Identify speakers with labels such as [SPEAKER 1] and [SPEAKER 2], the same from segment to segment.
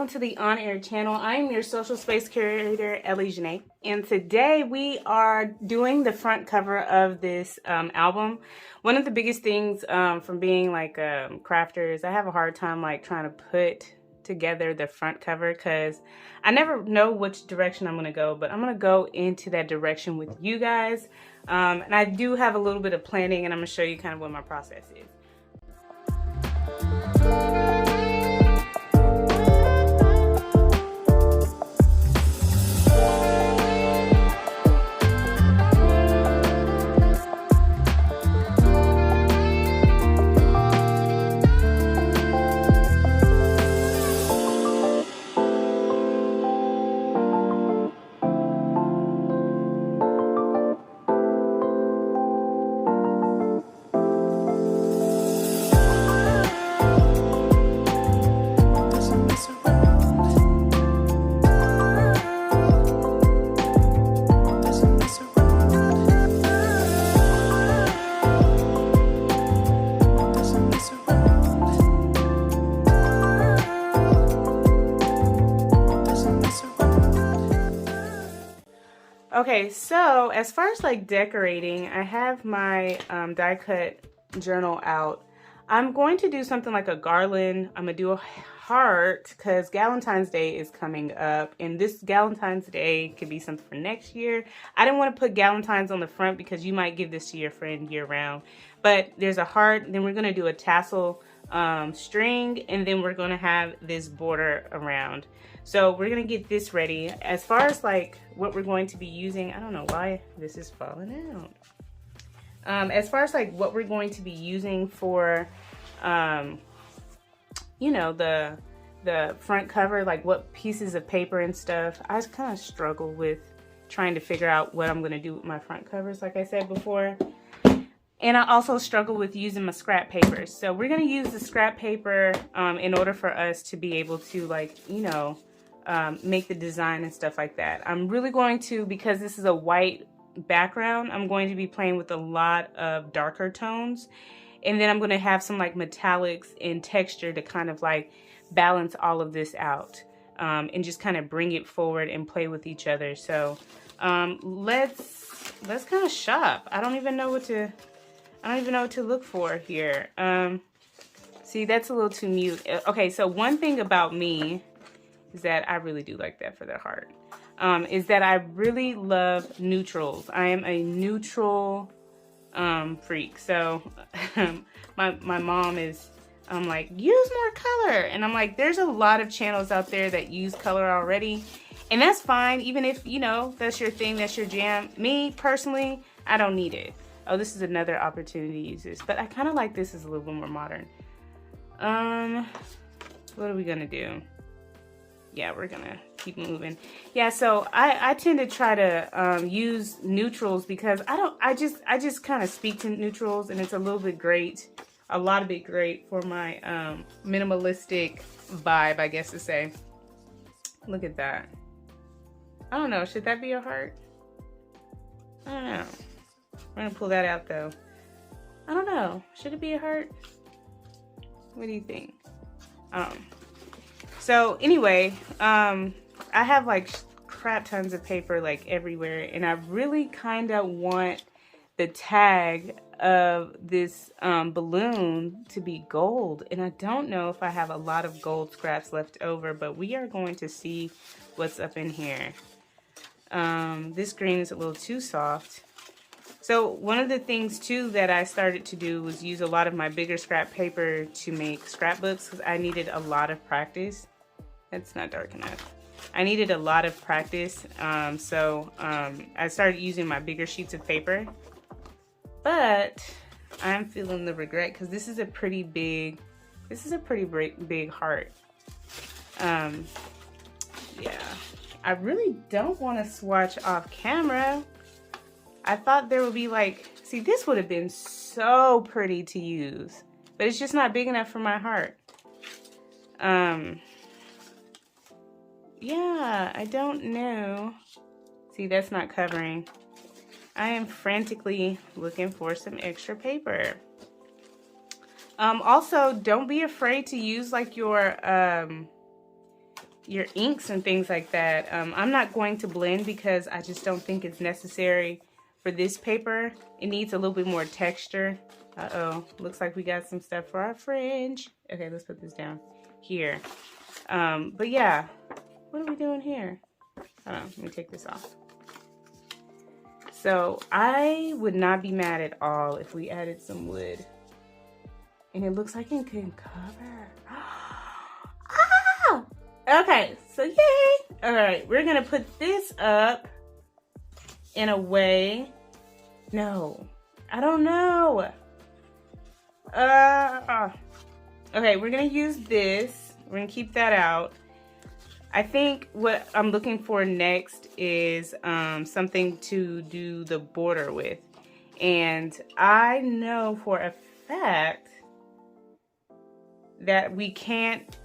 [SPEAKER 1] to the On Air channel. I am your social space curator, Ellie Jńe, and today we are doing the front cover of this album. One of the biggest things from being like a crafter is I have a hard time like trying to put together the front cover because I never know which direction I'm going to go, but I'm going to go into that direction with you guys. And I do have a little bit of planning, and I'm going to show you kind of what my process is. Okay, so as far as like decorating, I have my die cut journal out. I'm going to do something like a garland. I'm gonna do a heart because Galentine's Day is coming up, and this Galentine's Day could be something for next year. I didn't want to put Galentine's on the front because you might give this to your friend year round. But there's a heart, then we're gonna do a tassel string, and then we're gonna have this border around. So we're gonna get this ready. As far as like what we're going to be using, I don't know why this is falling out. As far as like what we're going to be using for, you know, the front cover, like what pieces of paper and stuff, I kind of struggle with trying to figure out what I'm gonna do with my front covers, like I said before. And I also struggle with using my scrap paper. So we're gonna use the scrap paper in order for us to be able to, like, you know, make the design and stuff like that. I'm really going to, because this is a white background, I'm going to be playing with a lot of darker tones. And then I'm gonna have some like metallics and texture to kind of like balance all of this out and just kind of bring it forward and play with each other. So let's kind of shop. I don't even know what to look for here. See, that's a little too mute. Okay, so one thing about me is that I really do like that for the heart. Is that I really love neutrals. I am a neutral freak. So my mom is, I'm like, use more color. And I'm like, there's a lot of channels out there that use color already. And that's fine, even if, you know, that's your thing, that's your jam. Me, personally, I don't need it. Oh, this is another opportunity to use this. But I kind of like this as a little bit more modern. What are we gonna do? Yeah, we're gonna keep moving. Yeah, so I tend to try to use neutrals because I just kind of speak to neutrals, and it's a little bit great, a lot of it great for my minimalistic vibe, I guess to say. Look at that. I don't know, should that be a heart? I don't know. We're gonna pull that out though. I don't know, should it be a heart? What do you think? So anyway, I have like crap tons of paper like everywhere, and I really kind of want the tag of this balloon to be gold, and I don't know if I have a lot of gold scraps left over, but we are going to see what's up in here. This green is a little too soft. So one of the things too that I started to do was use a lot of my bigger scrap paper to make scrapbooks because I needed a lot of practice. That's not dark enough. I needed a lot of practice, so I started using my bigger sheets of paper. But I'm feeling the regret because this is a pretty big, big heart. Yeah, I really don't want to swatch off camera. I thought there would be like, see, this would have been so pretty to use, but it's just not big enough for my heart. Yeah, I don't know. See, that's not covering. I am frantically looking for some extra paper. Also, don't be afraid to use like your your inks and things like that. I'm not going to blend because I just don't think it's necessary for this paper. It needs a little bit more texture. Uh-oh, looks like we got some stuff for our fringe. Okay, let's put this down here. But yeah, what are we doing here? Hold on, let me take this off. So I would not be mad at all if we added some wood. And it looks like it can cover. Ah! Okay, so yay! All right, we're gonna put this up in a way. No, I don't know. Okay, we're gonna use this. We're gonna keep that out. I think what I'm looking for next is something to do the border with. And I know for a fact that we can't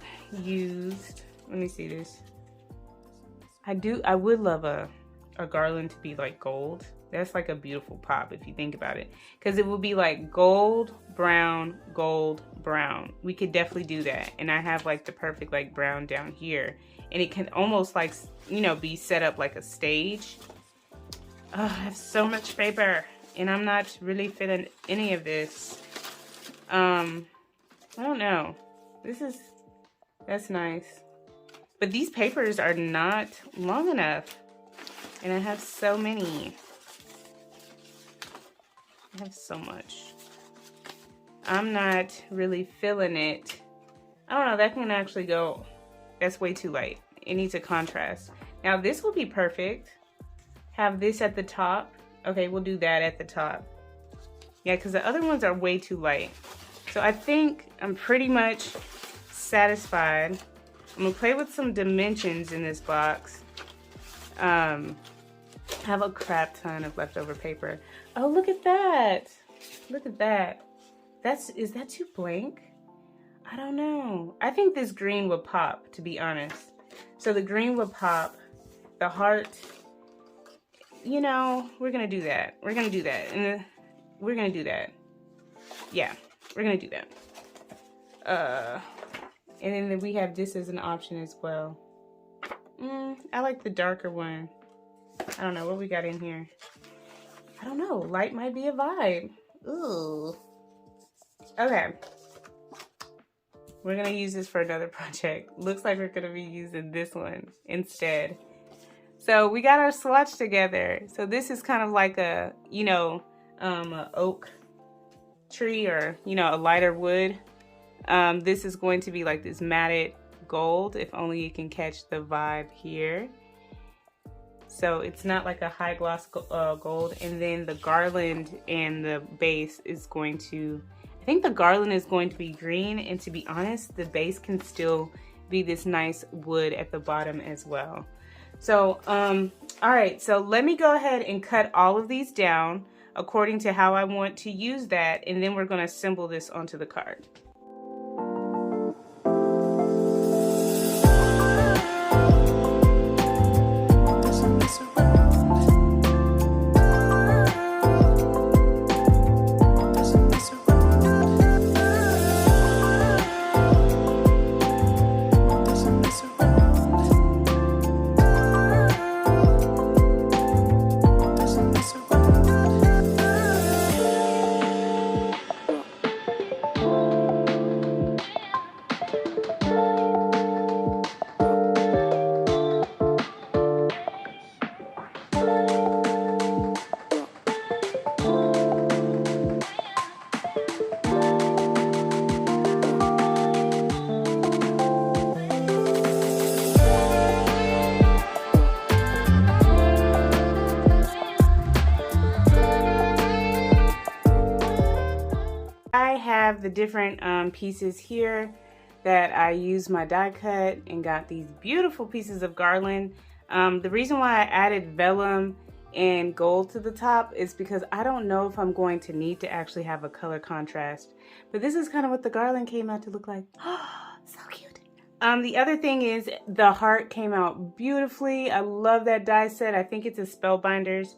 [SPEAKER 1] use, let me see this. I would love a garland to be like gold. That's like a beautiful pop if you think about it. Because it will be like gold, brown, gold, brown. We could definitely do that. And I have like the perfect like brown down here. And it can almost like, you know, be set up like a stage. Oh, I have so much paper. And I'm not really feeling any of this. I don't know. That's nice. But these papers are not long enough. And I have so many. I have so much. I'm not really feeling it. I don't know, that can actually go. That's way too light. It needs a contrast. Now this will be perfect. Have this at the top. Okay, we'll do that at the top. Yeah, because the other ones are way too light. So I think I'm pretty much satisfied. I'm gonna play with some dimensions in this box. I have a crap ton of leftover paper. Oh, look at that. Look at that. Is that too blank? I don't know. I think this green would pop, to be honest. So the green would pop. The heart, you know, we're gonna do that. We're gonna do that. And we're gonna do that. Yeah, we're gonna do that. And then we have this as an option as well. I like the darker one. I don't know what we got in here. I don't know. Light might be a vibe. Ooh. Okay. We're gonna use this for another project. Looks like we're gonna be using this one instead. So we got our swatch together. So this is kind of like a, you know, a oak tree or, you know, a lighter wood. This is going to be like this matted gold, if only you can catch the vibe here. So it's not like a high gloss gold. And then the garland and the base is going to, I think the garland is going to be green. And to be honest, the base can still be this nice wood at the bottom as well. So, all right, so let me go ahead and cut all of these down according to how I want to use that. And then we're gonna assemble this onto the card. I have the different pieces here that I used my die cut and got these beautiful pieces of garland. The reason why I added vellum and gold to the top is because I don't know if I'm going to need to actually have a color contrast. But this is kind of what the garland came out to look like. Oh, so cute. The other thing is the heart came out beautifully. I love that die set. I think it's a Spellbinders.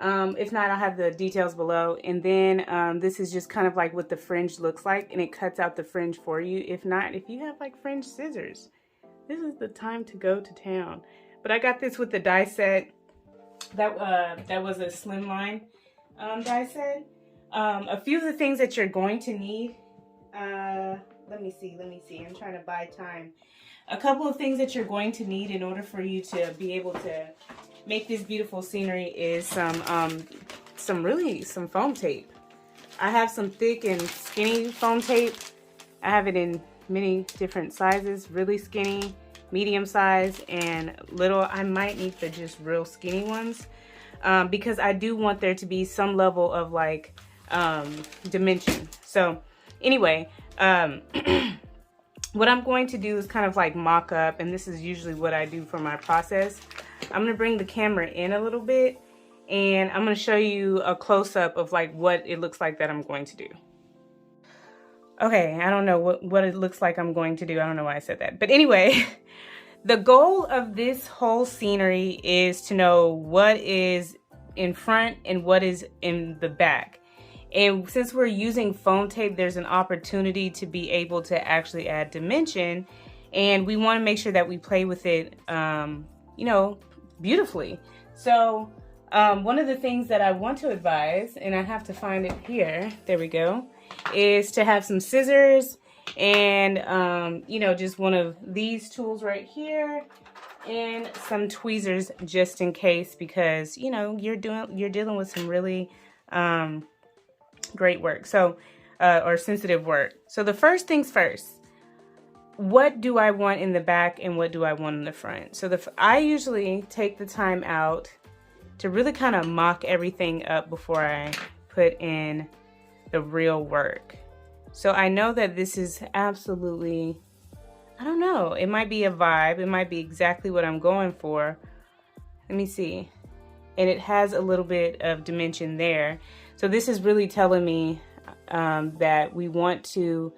[SPEAKER 1] If not, I'll have the details below. And then this is just kind of like what the fringe looks like, and it cuts out the fringe for you. If not, if you have like fringe scissors, This is the time to go to town. But I got this with the die set. That was a slimline die set. A few of the things that you're going to need. Let me see. I'm trying to buy time. A couple of things that you're going to need in order for you to be able to make this beautiful scenery is some foam tape. I have some thick and skinny foam tape. I have it in many different sizes, really skinny, medium size, and little. I might need the just real skinny ones because I do want there to be some level of like dimension. So anyway, what I'm going to do is kind of like mock up, and this is usually what I do for my process. I'm gonna bring the camera in a little bit, and I'm gonna show you a close-up of like what it looks like that I'm going to do. Okay, I don't know what it looks like I'm going to do. I don't know why I said that. But anyway, the goal of this whole scenery is to know what is in front and what is in the back. And since we're using foam tape, there's an opportunity to be able to actually add dimension. And we want to make sure that we play with it, you know, beautifully. So one of the things that I want to advise, and I have to find it here, there we go, is to have some scissors and, you know, just one of these tools right here and some tweezers just in case, because, you know, you're dealing with some really great work, so or sensitive work. So the first things first, what do I want in the back and what do I want in the front? So I usually take the time out to really kind of mock everything up before I put in the real work. So I know that this is absolutely, I don't know, it might be a vibe, it might be exactly what I'm going for. Let me see. And it has a little bit of dimension there. So this is really telling me that we want to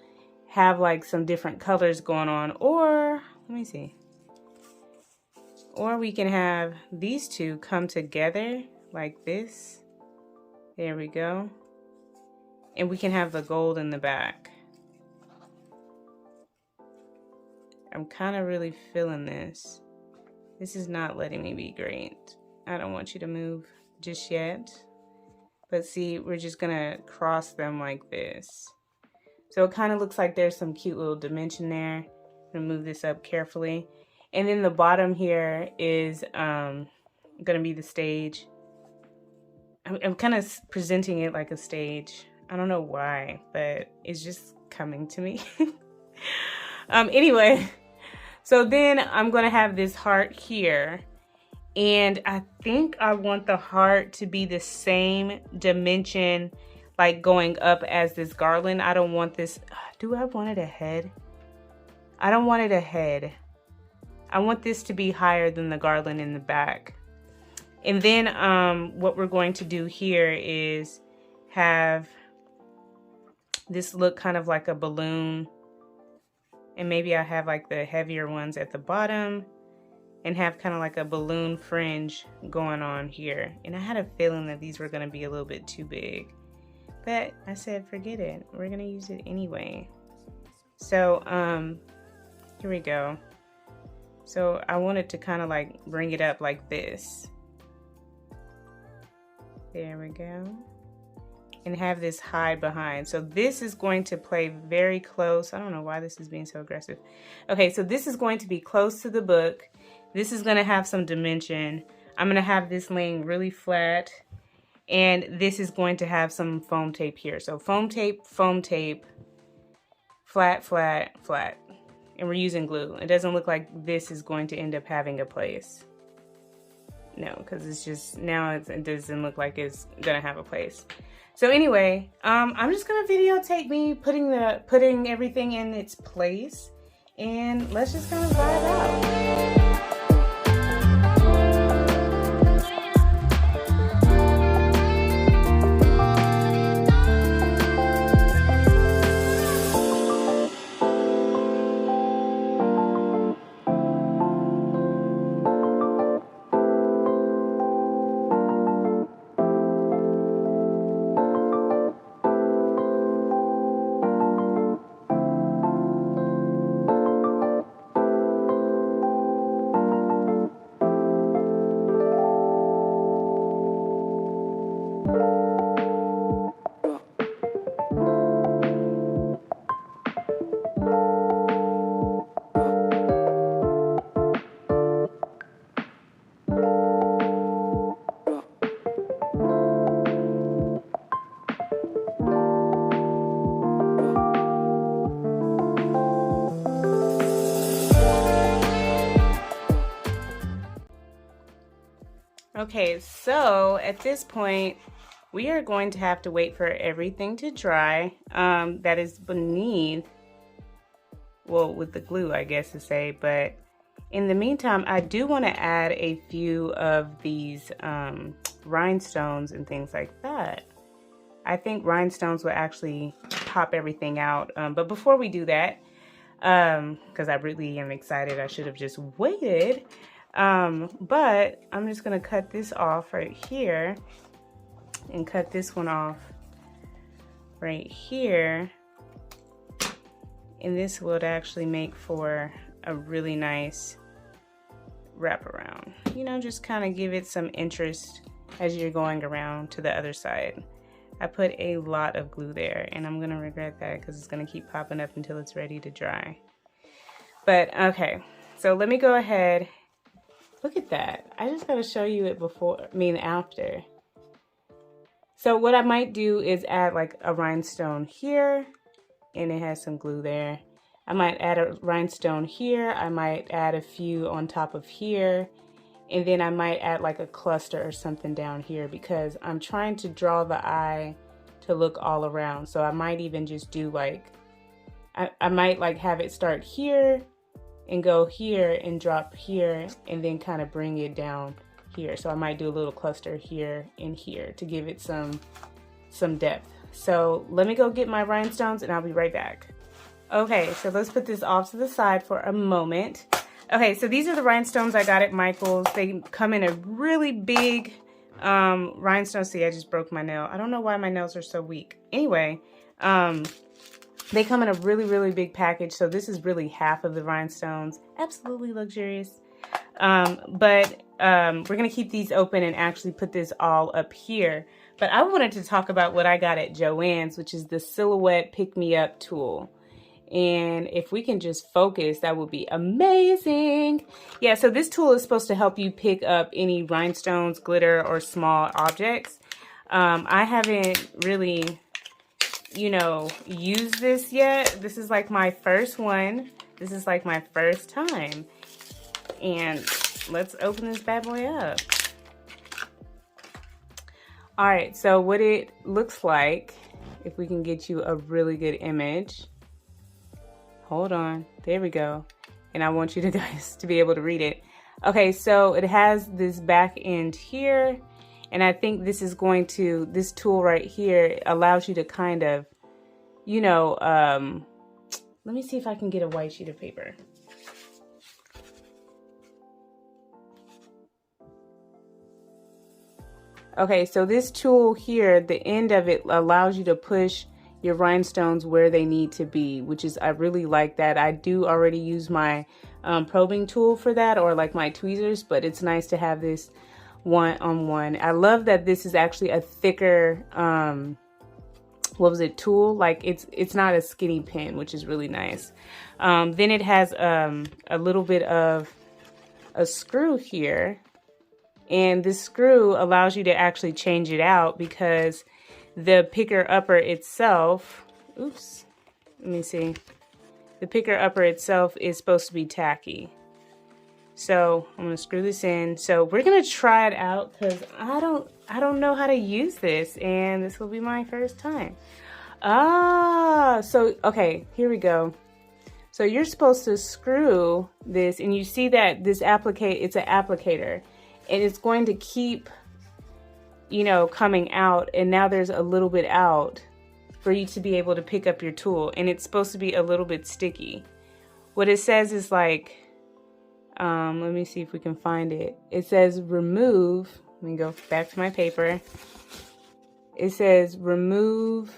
[SPEAKER 1] have like some different colors going on, or let me see. Or we can have these two come together like this. There we go. And we can have the gold in the back. I'm kind of really feeling this. This is not letting me be great. I don't want you to move just yet. But see, we're just gonna cross them like this. So it kind of looks like there's some cute little dimension there. I'm gonna move this up carefully. And then the bottom here is gonna be the stage. I'm kind of presenting it like a stage. I don't know why, but it's just coming to me. Anyway, so then I'm gonna have this heart here. And I think I want the heart to be the same dimension, like going up as this garland. I don't want this. Do I want it ahead? I don't want it ahead. I want this to be higher than the garland in the back. And then what we're going to do here is have this look kind of like a balloon. And maybe I have like the heavier ones at the bottom. And have kind of like a balloon fringe going on here. And I had a feeling that these were going to be a little bit too big. But I said, forget it. We're going to use it anyway. So, here we go. So I wanted to kind of like bring it up like this. There we go. And have this hide behind. So this is going to play very close. I don't know why this is being so aggressive. Okay, so this is going to be close to the book. This is going to have some dimension. I'm going to have this laying really flat. And this is going to have some foam tape here. So foam tape, flat, flat, flat. And we're using glue. It doesn't look like this is going to end up having a place. No, because it's just, now it doesn't look like it's going to have a place. So anyway, I'm just going to videotape me putting everything in its place. And let's just kind of vibe out. Okay, so at this point, we are going to have to wait for everything to dry. That is beneath, well, with the glue, I guess to say, but in the meantime, I do want to add a few of these rhinestones and things like that. I think rhinestones will actually pop everything out. But before we do that, because I really am excited, I should have just waited. But I'm just gonna cut this off right here and cut this one off right here. And this would actually make for a really nice wraparound. You know, just kind of give it some interest as you're going around to the other side. I put a lot of glue there and I'm gonna regret that because it's gonna keep popping up until it's ready to dry. But okay, so let me go ahead. Look at that. I just gotta show you it before, after. So what I might do is add like a rhinestone here, and it has some glue there. I might add a rhinestone here. I might add a few on top of here. And then I might add like a cluster or something down here because I'm trying to draw the eye to look all around. So I might even just do like, I might like have it start here and go here and drop here and then kind of bring it down here. So I might do a little cluster here and here to give it some depth. So let me go get my rhinestones and I'll be right back. Okay, so let's put this off to the side for a moment. Okay, so these are the rhinestones I got at Michael's. They come in a really big rhinestone. See, I just broke my nail. I don't know why my nails are so weak. Anyway, they come in a really, really big package. So this is really half of the rhinestones. Absolutely luxurious. But we're gonna keep these open and actually put this all up here. But I wanted to talk about what I got at JHaa-N's, which is the Silhouette Pick Me Up tool. And if we can just focus, that would be amazing. Yeah, so this tool is supposed to help you pick up any rhinestones, glitter, or small objects. I haven't really, you know, used this yet. This is like my first one. This is like my first time. And let's open this bad boy up. All right, so what it looks like, if we can get you a really good image. Hold on, there we go. And I want you guys to be able to read it. Okay, so it has this back end here. And I think this is going to, this tool right here allows you to kind of, you know, let me see if I can get a white sheet of paper. Okay, so this tool here, the end of it allows you to push your rhinestones where they need to be, which is, I really like that. I do already use my probing tool for that, or like my tweezers, but it's nice to have this one-on-one. I love that this is actually a thicker, tool. Like it's not a skinny pen, which is really nice. Then it has a little bit of a screw here. And this screw allows you to actually change it out because the picker upper itself, oops, let me see. The picker upper itself is supposed to be tacky. So I'm gonna screw this in. So we're gonna try it out because I don't know how to use this, and this will be my first time. So okay, here we go. So you're supposed to screw this, and you see that this it's an applicator. And it's going to keep, you know, coming out. And now there's a little bit out for you to be able to pick up your tool. And it's supposed to be a little bit sticky. What it says is like, let me see if we can find it. It says remove. Let me go back to my paper. It says remove.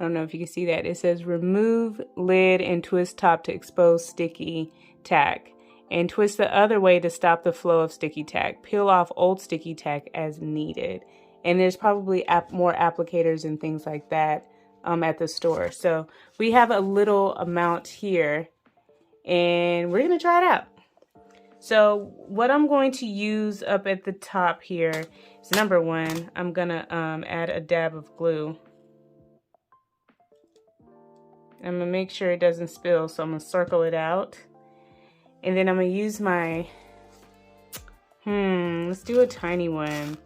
[SPEAKER 1] I don't know if you can see that. It says remove lid and twist top to expose sticky tack. And twist the other way to stop the flow of sticky tack. Peel off old sticky tack as needed. And there's probably more applicators and things like that at the store. So we have a little amount here and we're gonna try it out. So what I'm going to use up at the top here is number one, I'm gonna add a dab of glue. I'm gonna make sure it doesn't spill, so I'm gonna circle it out. And then I'm gonna use my, Let's do a tiny one.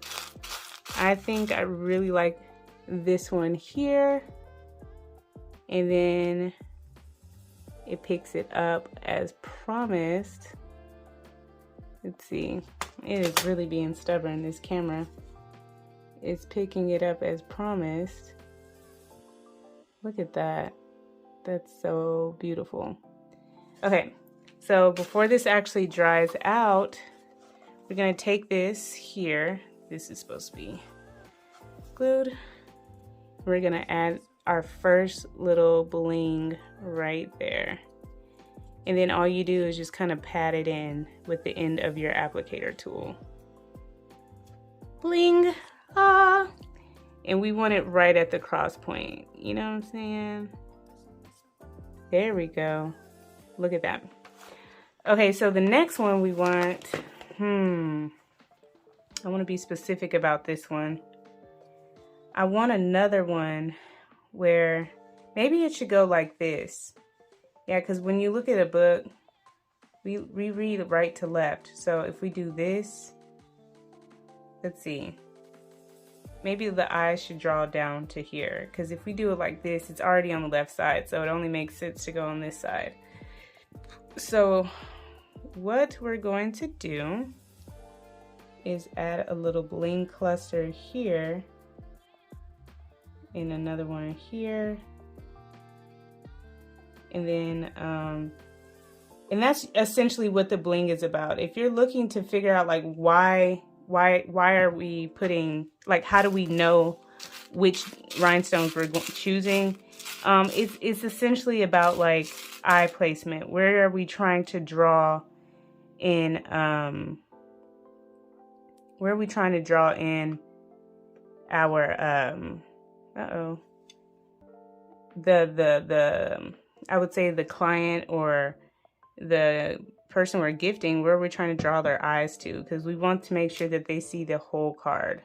[SPEAKER 1] I think I really like this one here. And then it picks it up as promised. Let's see. It is really being stubborn, this camera. It's picking it up as promised. Look at that. That's so beautiful. Okay, so before this actually dries out, we're gonna take this here. This is supposed to be glued. We're gonna add our first little bling right there. And then all you do is just kind of pat it in with the end of your applicator tool. Bling, ah. And we want it right at the cross point. You know what I'm saying? There we go. Look at that. Okay, so the next one we want, I want to be specific about this one. I want another one where maybe it should go like this. Yeah, because when you look at a book, we read right to left. So if we do this, let's see. Maybe the eyes should draw down to here. Because if we do it like this, it's already on the left side. So it only makes sense to go on this side. So what we're going to do is add a little bling cluster here. And another one here. And then, and that's essentially what the bling is about. If you're looking to figure out like why are we putting, like how do we know which rhinestones we're choosing? It's essentially about like eye placement. Where are we trying to draw in, where are we trying to draw in our, I would say the client or the person we're gifting, where we're trying to draw their eyes to, because we want to make sure that they see the whole card.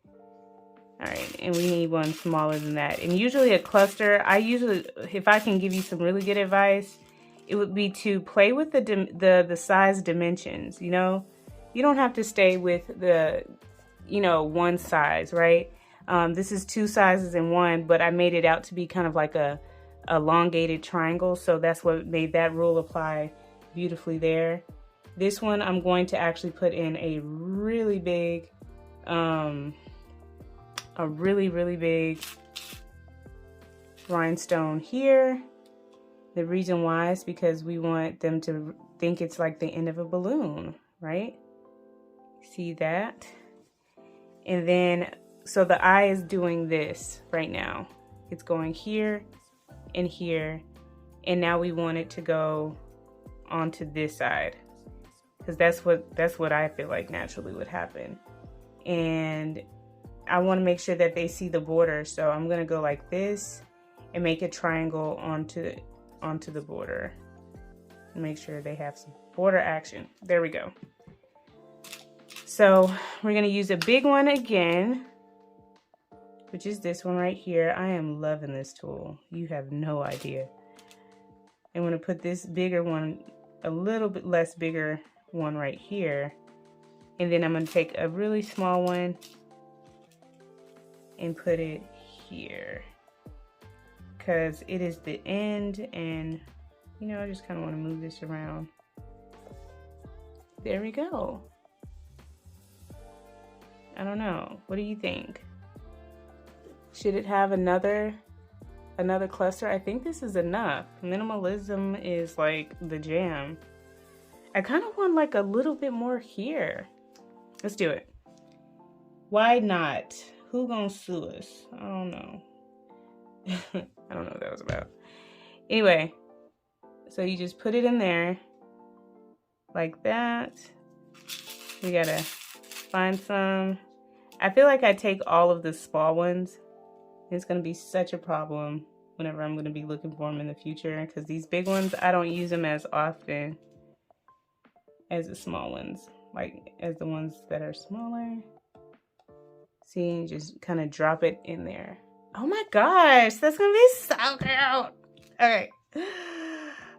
[SPEAKER 1] All right, and we need one smaller than that. And usually a cluster, if I can give you some really good advice, it would be to play with the size dimensions. You know, you don't have to stay with the, one size, right? This is 2 sizes in one, but I made it out to be kind of like a elongated triangle, so that's what made that rule apply beautifully there. This one I'm going to actually put in a really big really big rhinestone here. The reason why is because we want them to think it's like the end of a balloon, right? See that? And then so the eye is doing this right now. It's going here and here, and now we want it to go onto this side, because that's what I feel like naturally would happen. And I want to make sure that they see the border, so I'm gonna go like this and make a triangle onto the border and make sure they have some border action. There we go. So we're gonna use a big one again, which is this one right here. I am loving this tool. You have no idea. I'm gonna put this bigger one, a little bit less bigger one right here. And then I'm gonna take a really small one and put it here, because it is the end, and I just kind of want to move this around. There we go. I don't know. What do you think? Should it have another cluster? I think this is enough. Minimalism is like the jam. I kind of want like a little bit more here. Let's do it. Why not? Who gonna sue us? I don't know. I don't know what that was about. Anyway, so you just put it in there like that. We gotta find some. I feel like I take all of the small ones. It's gonna be such a problem whenever I'm gonna be looking for them in the future, because these big ones, I don't use them as often as the small ones, like as the ones that are smaller. See, just kind of drop it in there. Oh my gosh, that's gonna be so cute. Okay,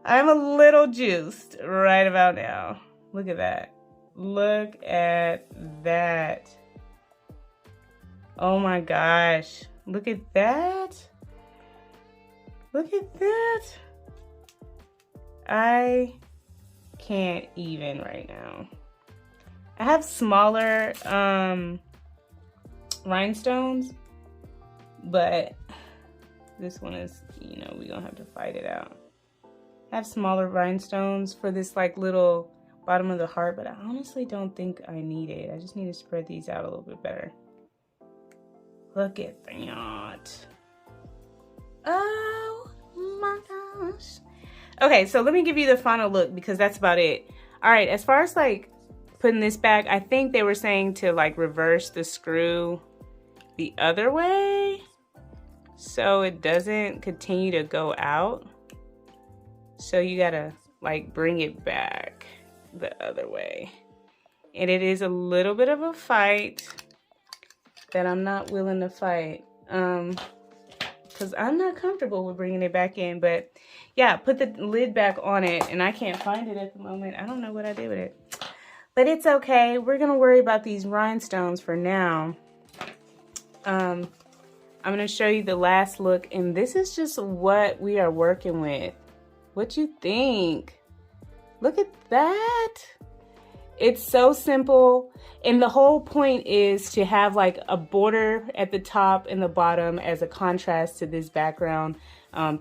[SPEAKER 1] I'm a little juiced right about now. Look at that. Look at that. Oh my gosh. Look at that. Look at that. I can't even right now. I have smaller rhinestones, but this one is, you know, we're gonna have to fight it out. I have smaller rhinestones for this like little bottom of the heart, but I honestly don't think I need it. I just need to spread these out a little bit better. Look at that. Oh my gosh. Okay, so let me give you the final look because that's about it. All right, as far as like putting this back, I think they were saying to like reverse the screw the other way so it doesn't continue to go out. So you gotta like bring it back the other way. And it is a little bit of a fight that I'm not willing to fight because I'm not comfortable with bringing it back in. But yeah, put the lid back on it, and I can't find it at the moment. I don't know what I did with it, but it's okay. We're gonna worry about these rhinestones for now. I'm gonna show you the last look, and this is just what we are working with. What you think? Look at that. It's so simple, and the whole point is to have like a border at the top and the bottom as a contrast to this background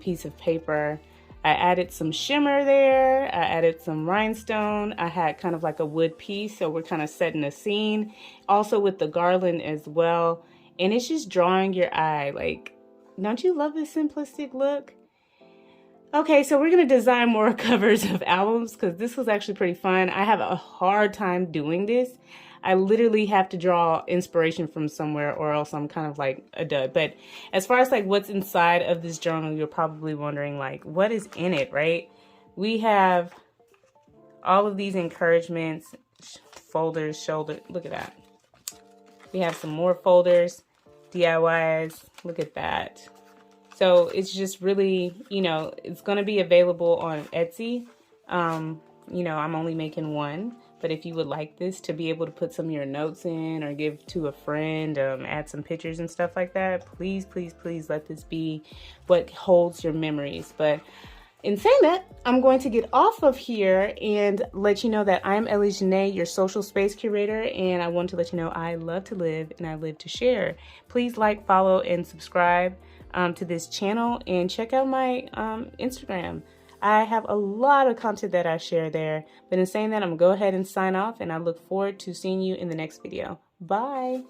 [SPEAKER 1] piece of paper. I added some shimmer there. I added some rhinestone. I had kind of like a wood piece, so we're kind of setting a scene. Also with the garland as well, and it's just drawing your eye. Like, don't you love this simplistic look? Okay, so we're gonna design more covers of albums because this was actually pretty fun. I have a hard time doing this. I literally have to draw inspiration from somewhere or else I'm kind of like a dud. But as far as like what's inside of this journal, you're probably wondering like, what is in it, right? We have all of these encouragements, folders, shoulder, look at that. We have some more folders, DIYs, look at that. So it's just really, you know, it's going to be available on Etsy. You know, I'm only making one, but if you would like this to be able to put some of your notes in or give to a friend, add some pictures and stuff like that, please, please, please let this be what holds your memories. But in saying that, I'm going to get off of here and let you know that I'm Ellie Jńe, your social space curator, and I want to let you know I love to live and I live to share. Please like, follow, and subscribe to this channel, and check out my Instagram. I have a lot of content that I share there. But in saying that, I'm gonna go ahead and sign off, and I look forward to seeing you in the next video. Bye.